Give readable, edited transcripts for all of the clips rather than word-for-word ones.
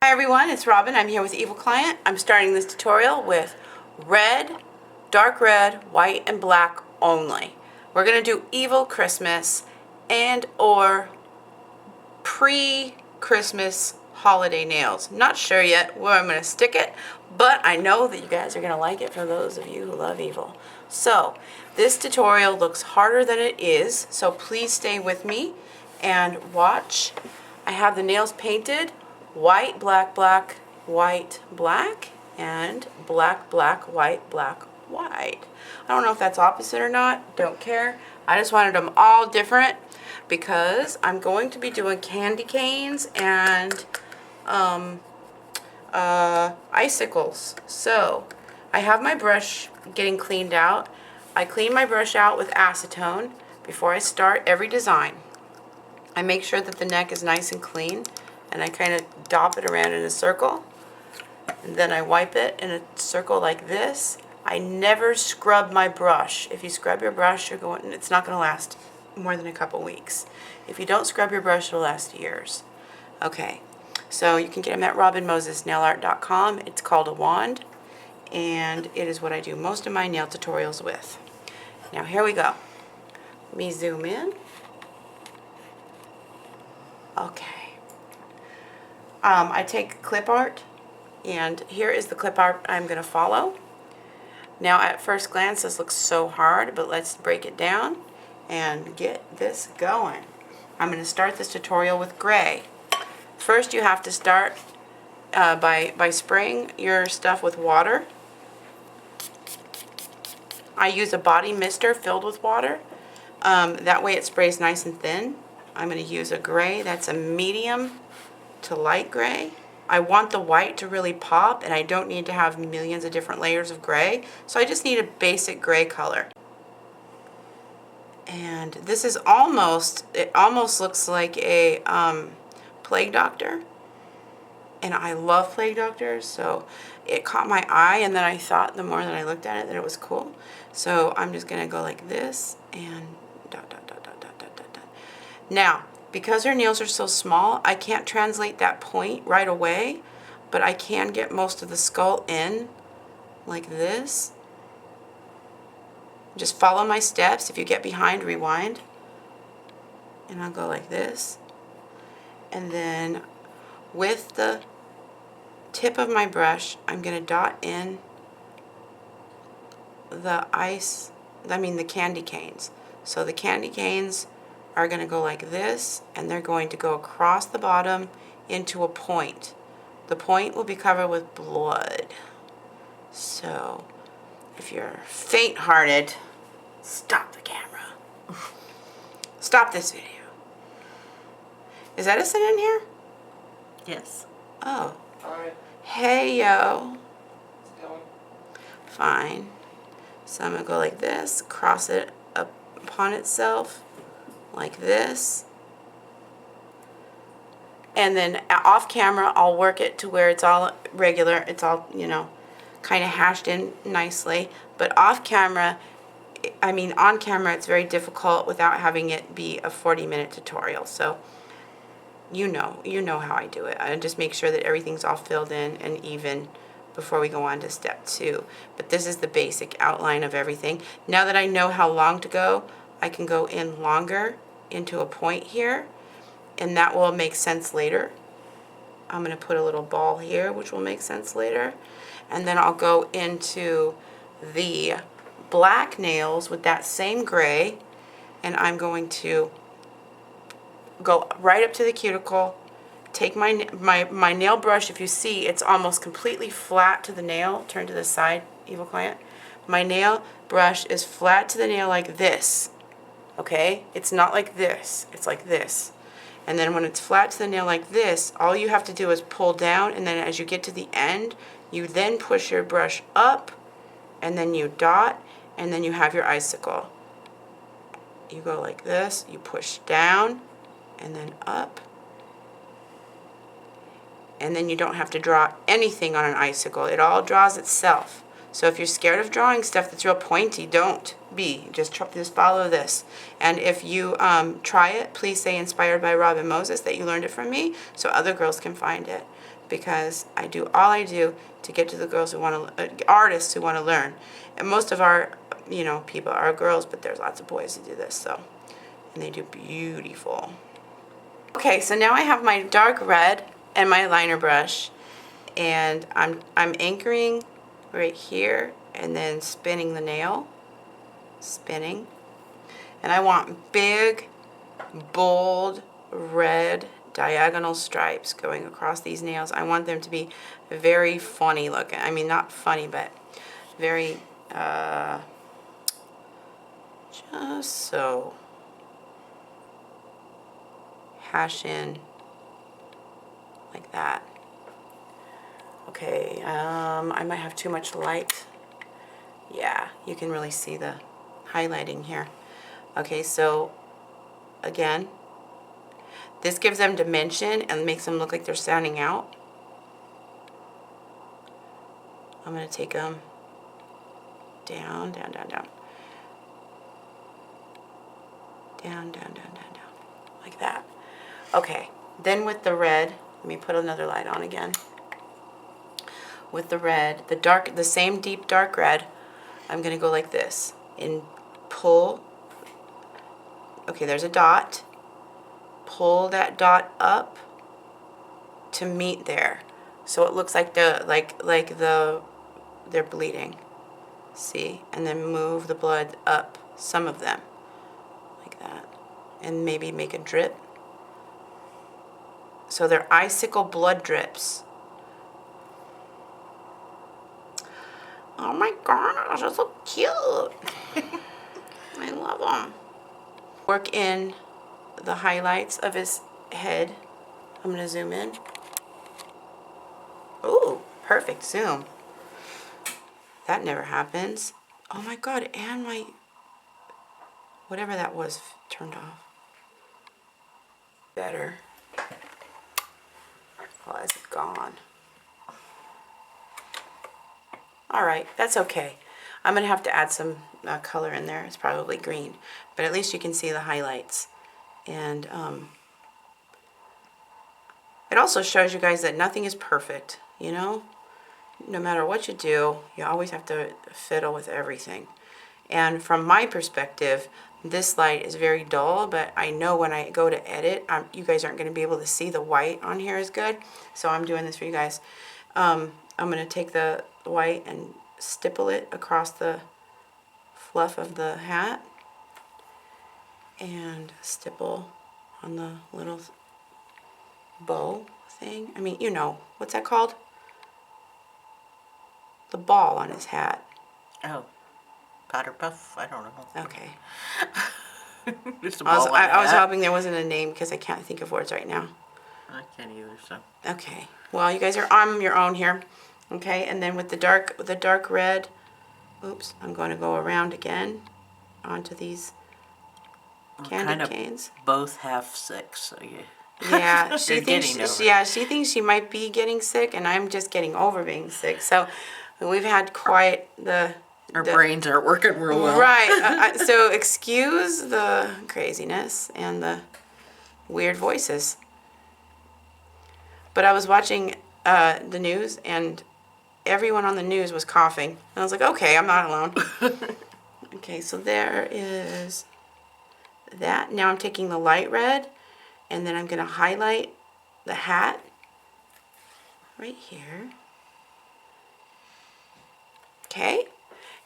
Hi everyone, it's Robin. I'm here with Evil Client. I'm starting this tutorial with red, dark red, white, and black only. We're going to do Evil Christmas and or pre-Christmas holiday nails. Not sure yet where I'm going to stick it, but I know that you guys are going to like it for those of you who love evil. So, this tutorial looks harder than it is, so please stay with me and watch. I have the nails painted. White, black, black, white, black, and black, black, white, black, white. I don't know if that's opposite or not. Don't care. I just wanted them all different because I'm going to be doing candy canes and icicles. So I have my brush getting cleaned out. I clean my brush out with acetone before I start every design. I make sure that the neck is nice and clean. And I kind of dop it around in a circle, and then I wipe it in a circle like this. I never scrub my brush. If you scrub your brush, it's not going to last more than a couple weeks. If you don't scrub your brush, it'll last years. Okay, so you can get them at robinmosesnailart.com. It's called a wand, and it is what I do most of my nail tutorials with. Now here we go. Let me zoom in. Okay. I take clip art, and here is the clip art I'm going to follow. Now at first glance this looks so hard, but let's break it down and get this going. I'm going to start this tutorial with gray. First you have to start by spraying your stuff with water. I use a body mister filled with water. That way it sprays nice and thin. I'm going to use a gray that's a medium to light gray. I want the white to really pop, and I don't need to have millions of different layers of gray, so I just need a basic gray color. And this is it almost looks like a plague doctor, and I love plague doctors, so it caught my eye, and then I thought the more that I looked at it that it was cool. So I'm just gonna go like this and dot dot dot dot dot dot dot. Now because her nails are so small, I can't translate that point right away, but I can get most of the skull in like this. Just follow my steps. If you get behind, rewind. And I'll go like this. And then with the tip of my brush, I'm going to dot in the candy canes. So the candy canes are going to go like this, and they're going to go across the bottom into a point. The point will be covered with blood. So if you're faint-hearted, stop the camera. Stop this video. Is Edison in here? Yes. Oh. Alright. Hey, yo. It's going. Fine. So I'm going to go like this, cross it up upon itself, like this, and then off camera I'll work it to where it's all regular, it's all, you know, kind of hashed in nicely. But off camera, on camera it's very difficult without having it be a 40-minute tutorial. So you know how I do it. I just make sure that everything's all filled in and even before we go on to step 2. But this is the basic outline of everything. Now that I know how long to go, I can go in longer into a point here, and that will make sense later. I'm going to put a little ball here, which will make sense later. And then I'll go into the black nails with that same gray, and I'm going to go right up to the cuticle, take my nail brush. If you see, it's almost completely flat to the nail. Turn to the side, Evil Client. My nail brush is flat to the nail like this. Okay? It's not like this. It's like this. And then when it's flat to the nail like this, all you have to do is pull down, and then as you get to the end, you then push your brush up, and then you dot, and then you have your icicle. You go like this, you push down, and then up. And then you don't have to draw anything on an icicle. It all draws itself. So if you're scared of drawing stuff that's real pointy, don't be. Just follow this. And if you try it, please say inspired by Robin Moses, that you learned it from me, so other girls can find it. Because I do all I do to get to the girls who want to, artists who want to learn. And most of our, people are girls, but there's lots of boys who do this, so. And they do beautiful. Okay, so now I have my dark red and my liner brush. And I'm anchoring right here and then spinning the nail. Spinning. And I want big, bold, red diagonal stripes going across these nails. I want them to be very funny looking. I mean, not funny, but very, just so. Hash in like that. Okay, I might have too much light. Yeah, you can really see the highlighting here. Okay, so again, this gives them dimension and makes them look like they're standing out. I'm going to take them down, down, down, down. Down, down, down, down, down. Like that. Okay, then with the red, let me put another light on again. With the red, the same deep dark red, I'm going to go like this and pull. Okay, there's a dot. Pull that dot up to meet there, so it looks like they're bleeding. See, and then move the blood up, some of them, like that, and maybe make a drip. So they're icicle blood drips. Oh my gosh, they're so cute. I love them. Work in the highlights of his head. I'm going to zoom in. Ooh, perfect zoom. That never happens. Oh my god, and my, whatever that was, turned off. Better. Why is it gone? Alright, that's okay. I'm going to have to add some color in there. It's probably green. But at least you can see the highlights. And it also shows you guys that nothing is perfect, you know? No matter what you do, you always have to fiddle with everything. And from my perspective, this light is very dull, but I know when I go to edit, you guys aren't going to be able to see the white on here as good. So I'm doing this for you guys. I'm going to take the white and stipple it across the fluff of the hat. And stipple on the little bow thing. I mean, you know, what's that called? The ball on his hat. Oh, powder puff? I don't know. Okay. Just a ball on I was hoping there wasn't a name because I can't think of words right now. I can't either, so. Okay. Well, you guys are on your own here. Okay, and then with the dark red, oops, I'm going to go around again onto these candy canes. Both half sick, so you. Yeah, she thinks she thinks she might be getting sick, and I'm just getting over being sick. So we've had quite our brains aren't working real well. Right. So excuse the craziness and the weird voices. But I was watching the news, and everyone on the news was coughing. And I was like, okay, I'm not alone. Okay, so there is that. Now I'm taking the light red, and then I'm going to highlight the hat right here. Okay,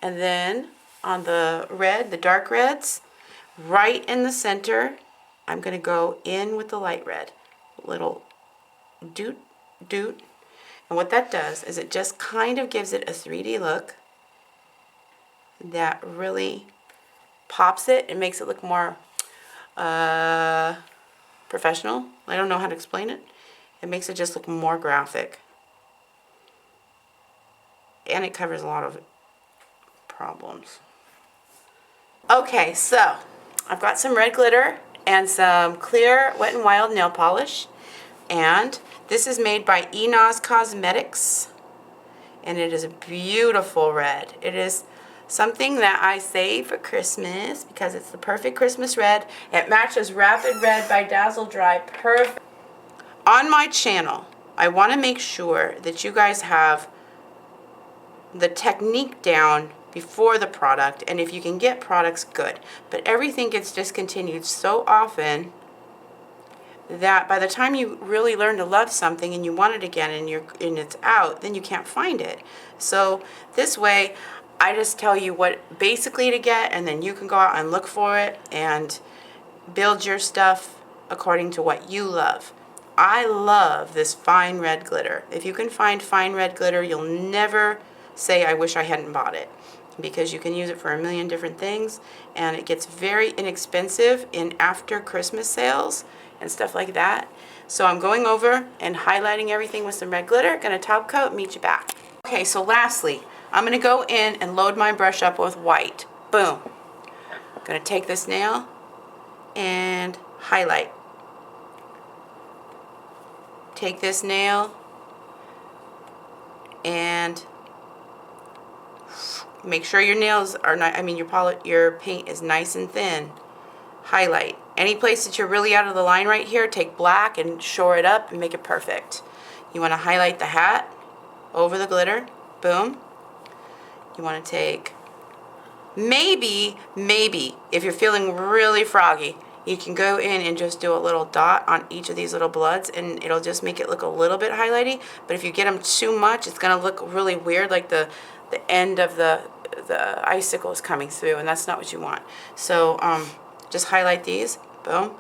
and then on the red, the dark reds, right in the center, I'm going to go in with the light red. Little doot, doot. And what that does is it just kind of gives it a 3D look that really pops it and makes it look more professional. I don't know how to explain it. It makes it just look more graphic. And it covers a lot of problems. Okay, so I've got some red glitter and some clear Wet n Wild nail polish. And this is made by N.A.W Cosmetics. and it is a beautiful red. It is something that I save for Christmas because it's the perfect Christmas red. It matches Rapid Red by Dazzle Dry perfect. On my channel, I want to make sure that you guys have the technique down before the product, and if you can get products, good. But everything gets discontinued so often that by the time you really learn to love something and you want it again and it's out, then you can't find it. So this way, I just tell you what basically to get, and then you can go out and look for it and build your stuff according to what you love. I love this fine red glitter. If you can find fine red glitter, you'll never say, I wish I hadn't bought it, because you can use it for a million different things, and it gets very inexpensive in after Christmas sales and stuff like that. So I'm going over and highlighting everything with some red glitter. Gonna top coat, meet you back. Okay, so lastly, I'm gonna go in and load my brush up with white. Boom. I'm gonna take this nail and highlight. Take this nail and make sure your nails are not, your paint is nice and thin. Highlight. Any place that you're really out of the line right here, take black and shore it up and make it perfect. You want to highlight the hat over the glitter. Boom. You want to take, maybe, if you're feeling really froggy, you can go in and just do a little dot on each of these little bloods, and it'll just make it look a little bit highlighty. But if you get them too much, it's going to look really weird, like the end of the icicles coming through, and that's not what you want. So just highlight these. Boom.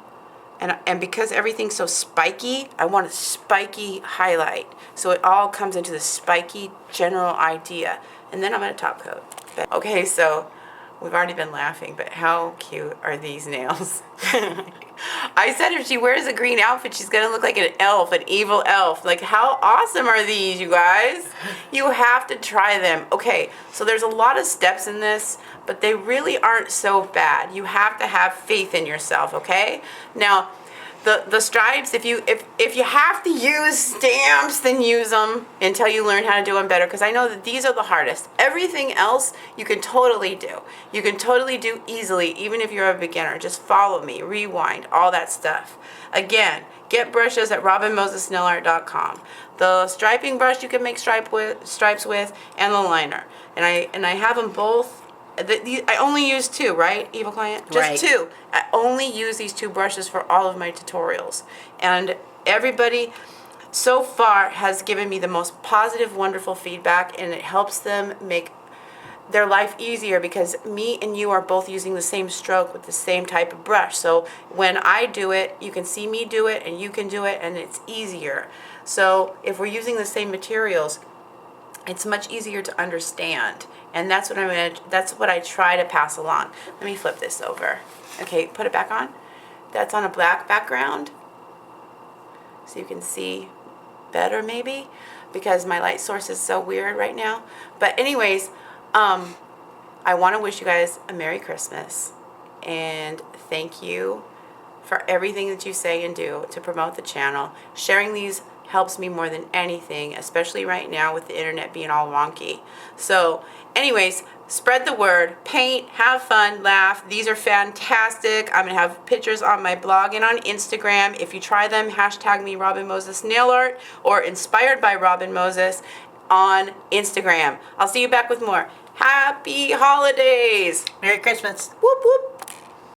And because everything's so spiky, I want a spiky highlight. So it all comes into the spiky general idea. And then I'm going to top coat. Okay, so we've already been laughing, but how cute are these nails? I said if she wears a green outfit, she's going to look like an elf, an evil elf. Like, how awesome are these, you guys? You have to try them. Okay, so there's a lot of steps in this, but they really aren't so bad. You have to have faith in yourself, okay? Now, the stripes, if you have to use stamps, then use them until you learn how to do them better, because I know that these are the hardest. Everything else you can totally do. You can totally do easily, even if you're a beginner. Just follow me, rewind, all that stuff. Again, get brushes at robinmosesnailart.com. The striping brush you can make stripes with, and the liner. And I have them both. I only use two, right, Evil Client? Just right. Two. I only use these two brushes for all of my tutorials. And everybody so far has given me the most positive, wonderful feedback, and it helps them make their life easier, because me and you are both using the same stroke with the same type of brush. So when I do it, you can see me do it, and you can do it, and it's easier. So if we're using the same materials, it's much easier to understand, and that's what I try to pass along. Let me flip this over. Okay, put it back on. That's on a black background, so you can see better maybe, because my light source is so weird right now. But anyways, I want to wish you guys a Merry Christmas, and thank you for everything that you say and do to promote the channel. Sharing these helps me more than anything, especially right now with the internet being all wonky. So anyways, spread the word, paint, have fun, laugh. These are fantastic. I'm gonna have pictures on my blog and on Instagram. If you try them, hashtag me Robin Moses Nail Art or Inspired by Robin Moses on Instagram. I'll see you back with more. Happy holidays. Merry Christmas. Whoop whoop.